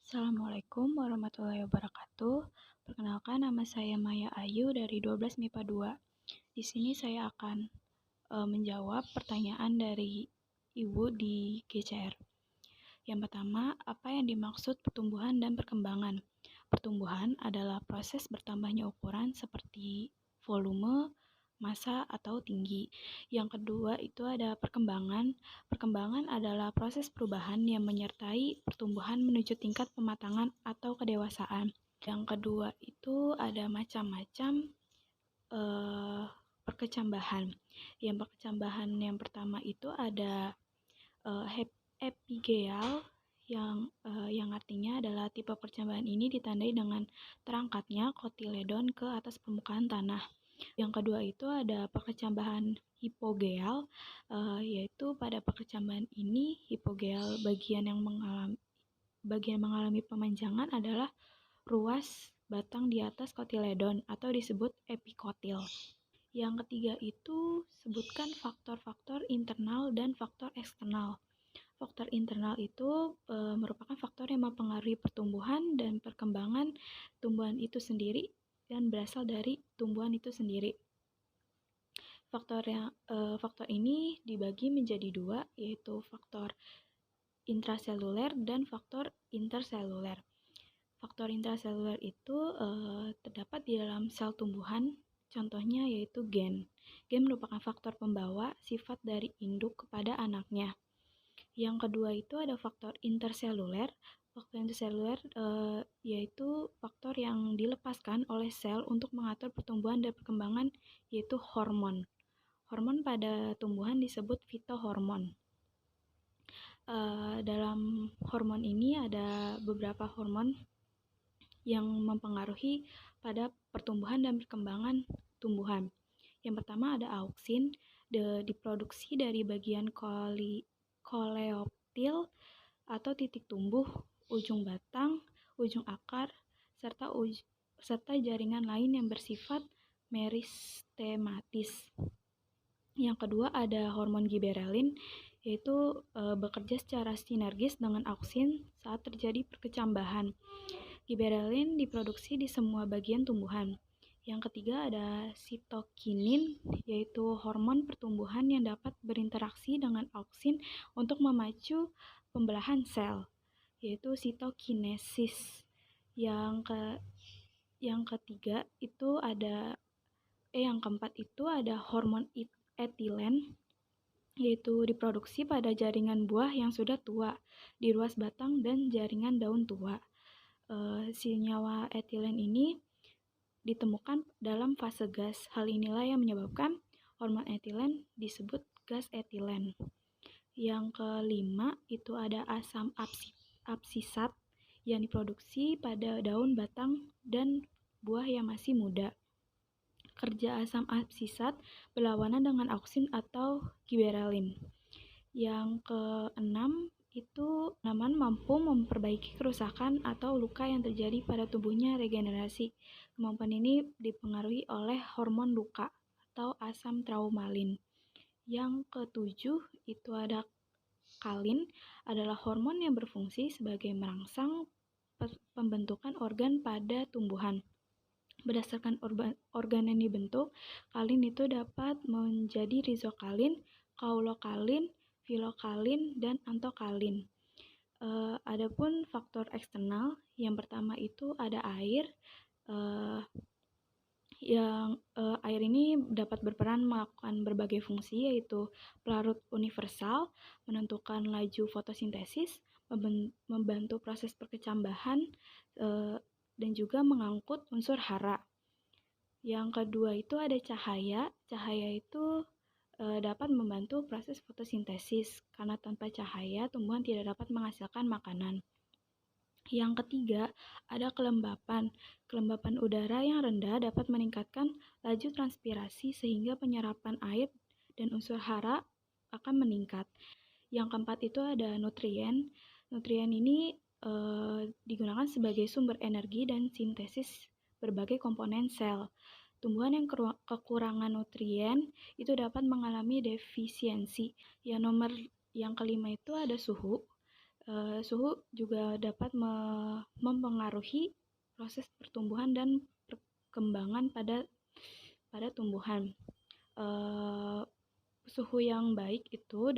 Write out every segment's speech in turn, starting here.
Assalamualaikum warahmatullahi wabarakatuh. Perkenalkan, nama saya Maya Ayu dari 12 MIPA 2. Di sini saya akan menjawab pertanyaan dari Ibu di GCR. Yang pertama, apa yang dimaksud pertumbuhan dan perkembangan? Pertumbuhan adalah proses bertambahnya ukuran seperti volume, massa, atau tinggi. Yang kedua itu ada perkembangan. Perkembangan adalah proses perubahan yang menyertai pertumbuhan menuju tingkat pematangan atau kedewasaan. Yang kedua itu ada macam-macam perkecambahan. Yang perkecambahan yang pertama itu ada epigeal yang artinya adalah tipe percambahan ini ditandai dengan terangkatnya kotiledon ke atas permukaan tanah. Yang kedua itu ada perkecambahan hipogeal, yaitu pada perkecambahan ini hipogeal bagian mengalami pemanjangan adalah ruas batang di atas kotiledon atau disebut epikotil. Yang ketiga itu sebutkan faktor-faktor internal dan faktor eksternal. Faktor internal itu merupakan faktor yang mempengaruhi pertumbuhan dan perkembangan tumbuhan itu sendiri dan berasal dari tumbuhan itu sendiri. Faktor ini dibagi menjadi dua, yaitu faktor intraseluler dan faktor interseluler. Faktor intraseluler itu terdapat di dalam sel tumbuhan, contohnya yaitu gen. Gen merupakan faktor pembawa sifat dari induk kepada anaknya. Yang kedua itu ada faktor interseluler. Faktor interseluler yaitu faktor yang dilepaskan oleh sel untuk mengatur pertumbuhan dan perkembangan, yaitu hormon. Hormon pada tumbuhan disebut fitohormon. Dalam hormon ini ada beberapa hormon yang mempengaruhi pada pertumbuhan dan perkembangan tumbuhan. Yang pertama ada auksin, diproduksi dari bagian koleoptil atau titik tumbuh, ujung batang, ujung akar, serta jaringan lain yang bersifat meristematis. Yang kedua ada hormon giberelin, yaitu bekerja secara sinergis dengan auksin saat terjadi perkecambahan. Giberelin diproduksi di semua bagian tumbuhan. Yang ketiga ada sitokinin, yaitu hormon pertumbuhan yang dapat berinteraksi dengan auksin untuk memacu pembelahan sel, yaitu sitokinesis. Yang keempat itu ada hormon etilen, yaitu diproduksi pada jaringan buah yang sudah tua, di ruas batang dan jaringan daun tua. Senyawa etilen ini ditemukan dalam fase gas. Hal inilah yang menyebabkan hormon etilen disebut gas etilen. Yang kelima itu ada asam absisat yang diproduksi pada daun, batang, dan buah yang masih muda. Kerja asam absisat berlawanan dengan auksin atau giberelin. Yang keenam itu tanaman mampu memperbaiki kerusakan atau luka yang terjadi pada tubuhnya regenerasi. Kemampuan ini dipengaruhi oleh hormon luka atau asam traumalin. Yang ketujuh itu ada kalin, adalah hormon yang berfungsi sebagai merangsang pembentukan organ pada tumbuhan. Berdasarkan organ yang dibentuk, kalin itu dapat menjadi rizokalin, kaulokalin, filokalin, dan antokalin. Adapun faktor eksternal, yang pertama itu ada air. Air ini dapat berperan melakukan berbagai fungsi, yaitu pelarut universal, menentukan laju fotosintesis, membantu proses perkecambahan, dan juga mengangkut unsur hara. Yang kedua itu ada cahaya. Cahaya itu dapat membantu proses fotosintesis, karena tanpa cahaya tumbuhan tidak dapat menghasilkan makanan. Yang ketiga, ada kelembapan. Kelembapan udara yang rendah dapat meningkatkan laju transpirasi sehingga penyerapan air dan unsur hara akan meningkat. Yang keempat itu ada nutrien. Nutrien ini digunakan sebagai sumber energi dan sintesis berbagai komponen sel. Tumbuhan yang kekurangan nutrien itu dapat mengalami defisiensi. Yang kelima itu ada suhu. Suhu juga dapat mempengaruhi proses pertumbuhan dan perkembangan pada tumbuhan. Suhu yang baik itu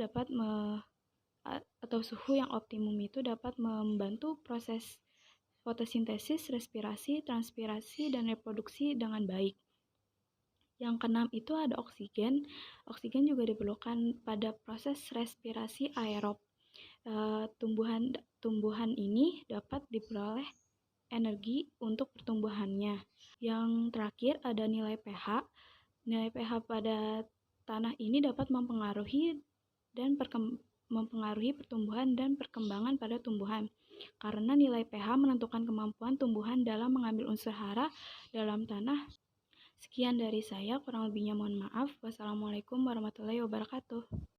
atau suhu yang optimum itu dapat membantu proses fotosintesis, respirasi, transpirasi, dan reproduksi dengan baik. Yang keenam itu ada oksigen. Oksigen juga diperlukan pada proses respirasi aerob. Tumbuhan ini dapat diperoleh energi untuk pertumbuhannya. Yang terakhir ada nilai pH. Nilai pH pada tanah ini dapat mempengaruhi pertumbuhan dan perkembangan pada tumbuhan. Karena nilai pH menentukan kemampuan tumbuhan dalam mengambil unsur hara dalam tanah. Sekian dari saya, kurang lebihnya mohon maaf. Wassalamualaikum warahmatullahi wabarakatuh.